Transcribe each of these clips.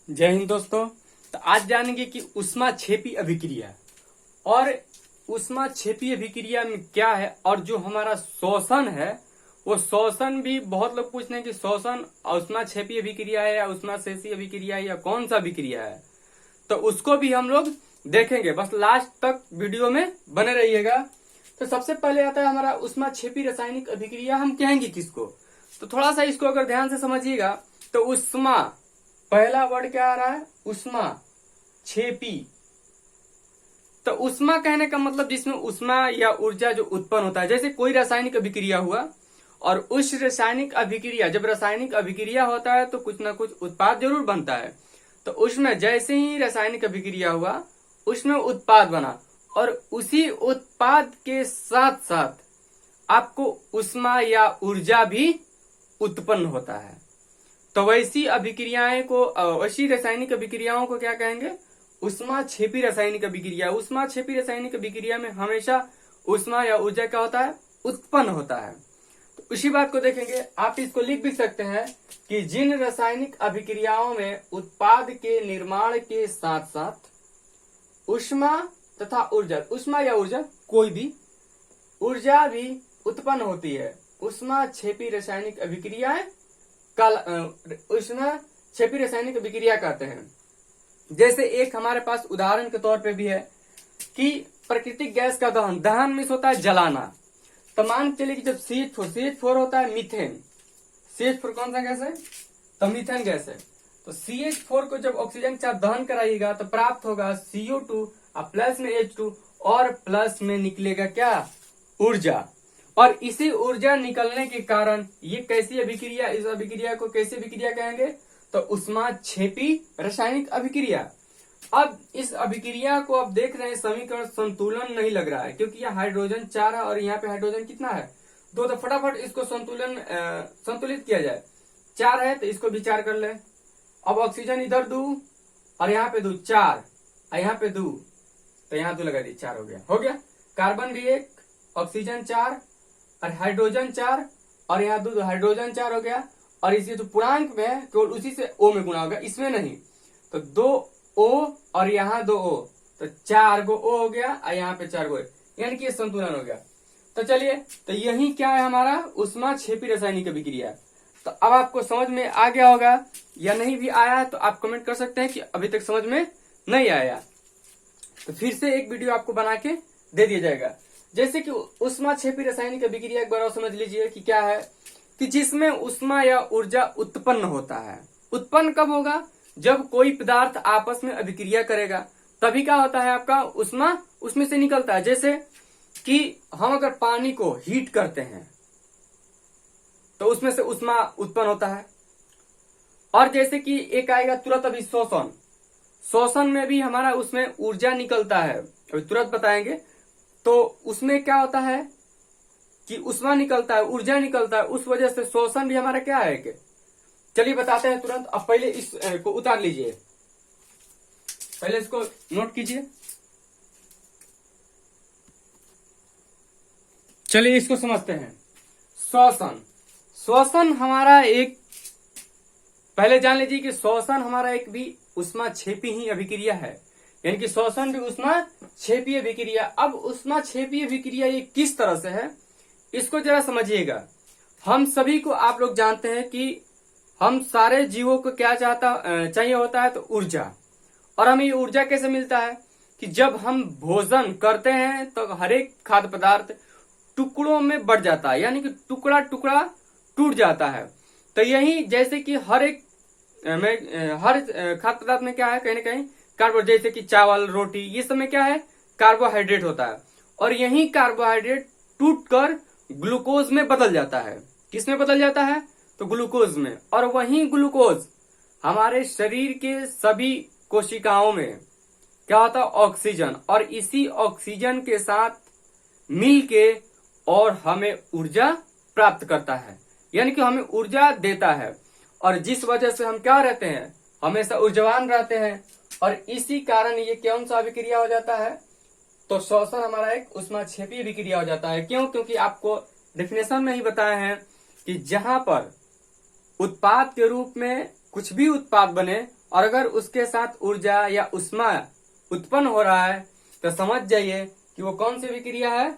जय हिंद दोस्तों। तो आज जानेंगे कि ऊष्माक्षेपी अभिक्रिया और ऊष्माक्षेपी अभिक्रिया में क्या है और जो हमारा श्वसन है वो श्वसन भी बहुत लोग पूछते हैं कि श्वसन ऊष्माक्षेपी अभिक्रिया है या ऊष्माशेषी अभिक्रिया है या कौन सा अभिक्रिया है, तो उसको भी हम लोग देखेंगे। बस लास्ट तक वीडियो में बने रहिएगा। तो सबसे पहले आता है हमारा ऊष्माक्षेपी रासायनिक अभिक्रिया। हम कहेंगे किसको, तो थोड़ा सा इसको अगर ध्यान से समझिएगा तो ऊष्मा, पहला वर्ड क्या आ रहा है, ऊष्मा छेपी। तो ऊष्मा कहने का मतलब जिसमें ऊष्मा या ऊर्जा जो उत्पन्न होता है, जैसे कोई रासायनिक अभिक्रिया हुआ और उस रासायनिक अभिक्रिया, जब रासायनिक अभिक्रिया होता है तो कुछ ना कुछ उत्पाद जरूर बनता है। तो उसमें जैसे ही रासायनिक अभिक्रिया हुआ उसमें उत्पाद बना और उसी उत्पाद के साथ साथ आपको ऊष्मा या ऊर्जा भी उत्पन्न होता है। तो वैसी अभिक्रियाएं को, वैसी रासायनिक अभिक्रियाओं को क्या कहेंगे, ऊष्माक्षेपी रासायनिक अभिक्रिया। ऊष्माक्षेपी रासायनिक अभिक्रिया में हमेशा ऊष्मा या ऊर्जा क्या होता है, उत्पन्न होता है। तो उसी बात को देखेंगे। आप इसको लिख भी सकते हैं कि जिन रासायनिक अभिक्रियाओं में उत्पाद के निर्माण के साथ साथ ऊष्मा तथा ऊर्जा, ऊष्मा या ऊर्जा कोई भी ऊर्जा भी उत्पन्न होती है, ऊष्माक्षेपी रासायनिक अभिक्रियाएं ऊष्माक्षेपी रासायनिक अभिक्रिया कहते हैं। जैसे एक हमारे पास उदाहरण के तौर पे भी है कि प्राकृतिक गैस का दहन, दहन मीन्स होता है जलाना। तो मान चलिए कि जब CH4 होता है मीथेन। CH4 कौन सा गैस है, तो मीथेन गैस है। तो CH4 को जब ऑक्सीजन के साथ दहन कराइएगा तो प्राप्त होगा CO2 और प्लस में H2 और प्लस में निकलेगा क्या, ऊर्जा। और इसी ऊर्जा निकलने के कारण ये कैसी अभिक्रिया, इस अभिक्रिया को कैसी अभिक्रिया कहेंगे, तो ऊष्माक्षेपी रासायनिक अभिक्रिया। अब इस अभिक्रिया को आप देख रहे हैं समीकरण संतुलन नहीं लग रहा है क्योंकि यहाँ हाइड्रोजन 4 है और यहाँ पे हाइड्रोजन कितना है, 2। तो फटाफट इसको संतुलित किया जाए। 4 है तो इसको विचार कर ले। अब ऑक्सीजन इधर 2 और यहाँ पे 2, 4 और यहाँ पे 2, तो यहाँ 2 लगा दी, 4 हो गया। कार्बन भी 1, ऑक्सीजन 4 और हाइड्रोजन 4 और यहाँ 2, हाइड्रोजन 4 हो गया। और इसी तो पूर्णांक में केवल उसी से O में गुणा होगा, इसमें नहीं। तो 2O और यहाँ 2O, तो 4 गो O हो गया और यहाँ पे 4 गो, यानी कि ये संतुलन हो गया। तो चलिए, तो यही क्या है हमारा ऊष्माक्षेपी रासायनिक अभिक्रिया। तो अब आपको समझ में आ गया होगा या नहीं भी आया है तो आप कमेंट कर सकते हैं कि अभी तक समझ में नहीं आया, तो फिर से एक वीडियो आपको बना के दे दिया जाएगा। जैसे कि ऊष्माक्षेपी रासायनिक अभिक्रिया एक बार और समझ लीजिए कि क्या है, कि जिसमें ऊष्मा या ऊर्जा उत्पन्न होता है। उत्पन्न कब होगा, जब कोई पदार्थ आपस में अभिक्रिया करेगा तभी क्या होता है, आपका ऊष्मा उसमें से निकलता है। जैसे कि हम अगर पानी को हीट करते हैं तो उसमें से ऊष्मा उत्पन्न होता है। और जैसे कि एक आएगा तुरंत अभी शोषण, शोषण में भी हमारा उसमें ऊर्जा निकलता है, अभी तुरंत बताएंगे। तो उसमें क्या होता है कि ऊष्मा निकलता है, ऊर्जा निकलता है, उस वजह से शोषण भी हमारा क्या है कि, चलिए बताते हैं तुरंत। अब पहले इस को उतार लीजिए, पहले इसको नोट कीजिए। चलिए इसको समझते हैं। श्वसन, श्वसन हमारा एक, पहले जान लीजिए कि श्वसन हमारा एक भी ऊष्माक्षेपी ही अभिक्रिया है, यानी कि श्वसन भी ऊष्माक्षेपी अभिक्रिया। अब ऊष्माक्षेपी अभिक्रिया ये किस तरह से है, इसको जरा समझिएगा। हम सभी को, आप लोग जानते हैं कि हम सारे जीवों को क्या चाहिए होता है, तो ऊर्जा। और हमें ये ऊर्जा कैसे मिलता है कि जब हम भोजन करते हैं तो हर एक खाद्य पदार्थ टुकड़ों में बढ़ जाता है, यानी कि टुकड़ा टुकड़ा टूट जाता है। तो यही जैसे कि हर खाद्य पदार्थ में क्या है, कहीं ना कहीं कार्बोहाइड्रेट, जैसे कि चावल, रोटी, ये सब में क्या है, कार्बोहाइड्रेट होता है। और यही कार्बोहाइड्रेट टूटकर ग्लूकोज में बदल जाता है। किस में बदल जाता है, तो ग्लूकोज में। और वही ग्लूकोज हमारे शरीर के सभी कोशिकाओं में क्या होता है, ऑक्सीजन, और इसी ऑक्सीजन के साथ मिलके और हमें ऊर्जा प्राप्त करता है, यानी कि हमें ऊर्जा देता है। और जिस वजह से हम क्या रहते हैं, हमेशा ऊर्जावान रहते हैं। और इसी कारण ये कौन सा अभिक्रिया हो जाता है, तो श्वसन हमारा एक ऊष्माक्षेपी अभिक्रिया हो जाता है। क्यों, क्योंकि आपको डेफिनेशन में ही बताया है कि जहां पर उत्पाद के रूप में कुछ भी उत्पाद बने और अगर उसके साथ ऊर्जा या उष्मा उत्पन्न हो रहा है तो समझ जाइए कि वो कौन सी अभिक्रिया है,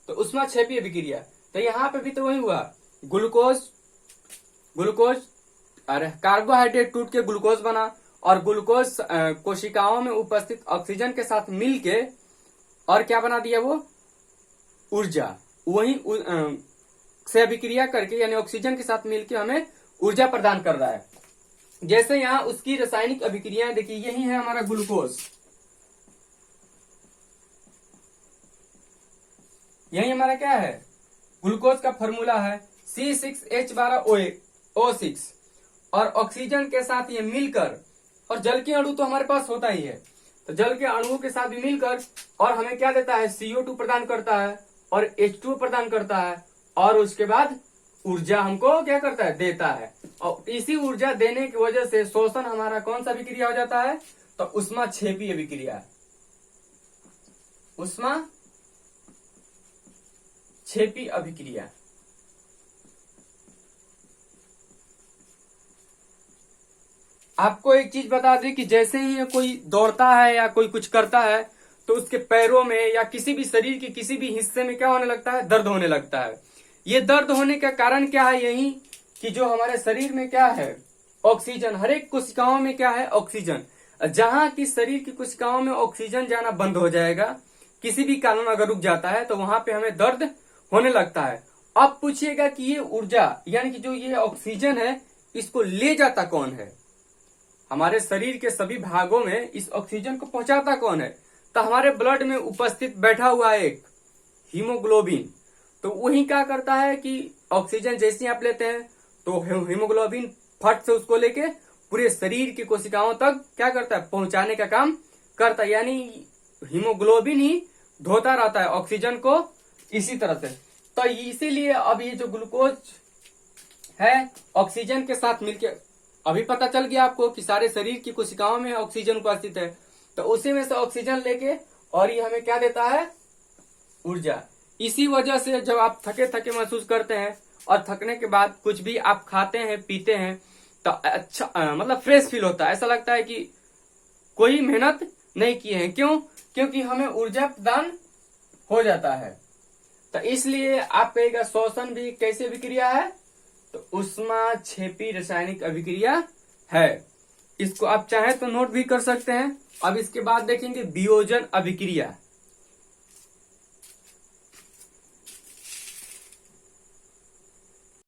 तो उष्मा क्षेपी अभिक्रिया। तो यहाँ पे भी तो वही हुआ, ग्लूकोज अरे कार्बोहाइड्रेट टूट के ग्लूकोज बना, और ग्लूकोज कोशिकाओं में उपस्थित ऑक्सीजन के साथ मिलके और क्या बना दिया, वो ऊर्जा। वही से अभिक्रिया करके यानी ऑक्सीजन के साथ मिलके हमें ऊर्जा प्रदान कर रहा है। जैसे यहाँ उसकी रासायनिक अभिक्रियाएं देखिए, यही है हमारा ग्लूकोज, यही हमारा क्या है, ग्लूकोज का फॉर्मूला है C6H12O6, और ऑक्सीजन के साथ ये मिलकर, और जल के अणु तो हमारे पास होता ही है, तो जल के अणुओं के साथ भी मिलकर और हमें क्या देता है, CO2 प्रदान करता है और H2O प्रदान करता है, और उसके बाद ऊर्जा हमको क्या करता है, देता है। और इसी ऊर्जा देने की वजह से शोषण हमारा कौन सा अभिक्रिया हो जाता है, तो उष्मा क्षेपी अभिक्रिया, उष्मा क्षेपी अभिक्रिया। आपको एक चीज बता दें कि जैसे ही कोई दौड़ता है या कोई कुछ करता है तो उसके पैरों में या किसी भी शरीर के किसी भी हिस्से में क्या होने लगता है, दर्द होने लगता है। ये दर्द होने का कारण क्या है, यही कि जो हमारे शरीर में क्या है, ऑक्सीजन, हर एक कोशिकाओं में क्या है, ऑक्सीजन। जहां की शरीर की कोशिकाओं में ऑक्सीजन जाना बंद हो जाएगा, किसी भी कारण अगर रुक जाता है तो वहां पे हमें दर्द होने लगता है। अब पूछिएगा कि ये ऊर्जा यानी कि जो ये ऑक्सीजन है, इसको ले जाता कौन है, हमारे शरीर के सभी भागों में इस ऑक्सीजन को पहुंचाता कौन है, तो हमारे ब्लड में उपस्थित बैठा हुआ एक हीमोग्लोबिन। तो वही क्या करता है कि ऑक्सीजन जैसे ही आप लेते हैं तो हीमोग्लोबिन फट से उसको लेके पूरे शरीर की कोशिकाओं तक क्या करता है, पहुंचाने का काम करता है। यानी हीमोग्लोबिन ही धोता रहता है ऑक्सीजन को इसी तरह से। तो इसीलिए अब ये जो ग्लूकोज है ऑक्सीजन के साथ मिलकर, अभी पता चल गया आपको कि सारे शरीर की कोशिकाओं में ऑक्सीजन उपस्थित है, तो उसी में से ऑक्सीजन लेके और ये हमें क्या देता है, ऊर्जा। इसी वजह से जब आप थके थके महसूस करते हैं और थकने के बाद कुछ भी आप खाते हैं पीते हैं तो अच्छा मतलब फ्रेश फील होता है, ऐसा लगता है कि कोई मेहनत नहीं किए हैं। क्यों? क्योंकि हमें ऊर्जा प्रदान हो जाता है। तो इसलिए आप कहेगा शोषण भी कैसी अभिक्रिया है, तो उष्मा क्षेपी रासायनिक अभिक्रिया है। इसको आप चाहे तो नोट भी कर सकते हैं। अब इसके बाद देखेंगे वियोजन अभिक्रिया।